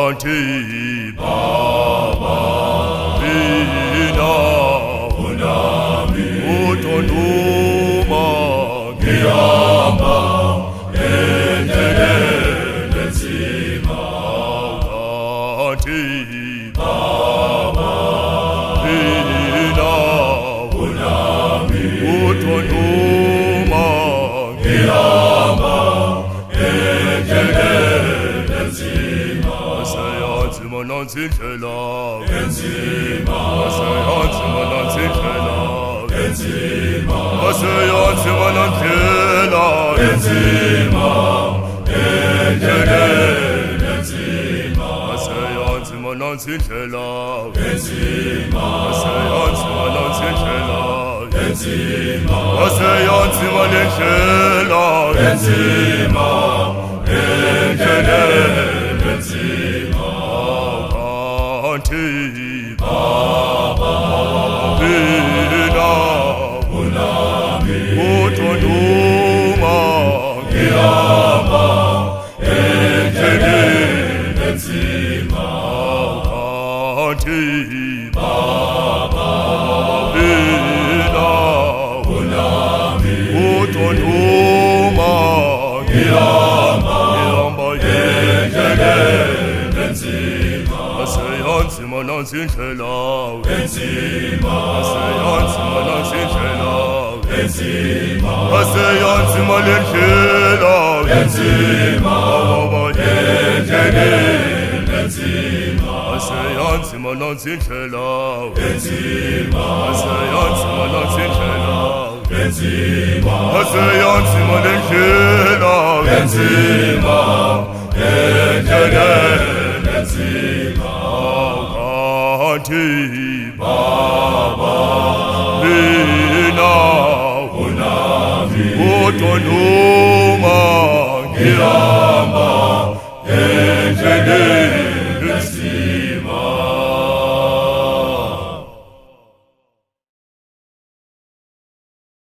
kanti Baba mina unami utonduma ngihamba endleleni enzima kanti Baba mina unami utonduma ngihamba endleleni enzima aseyanzima nanzindlela enzima aseyanzima nanzindlela enzima aseyanzima nanzindlela enzima endleleni enzima aseyanzima nanzindlela enzima aseyanzima nanzindlela enzima aseyanzima nendlela enzima endleleni enzima kanti Baba mina unami utonduma ngihamba endleleni enzima kanti Baba mina unami utonduma ngihamba endleleni enzima aseyanzima nanzindlela enzima aseyanzima nanzindlela enzima aseyanzima nendlela enzima endleleni enzima aseyanzima nanzindlela enzima aseyanzima nanzindlela enzima aseyanzima nendlela enzima endleleni enzima kanti Baba mina unami utonduma ngihamba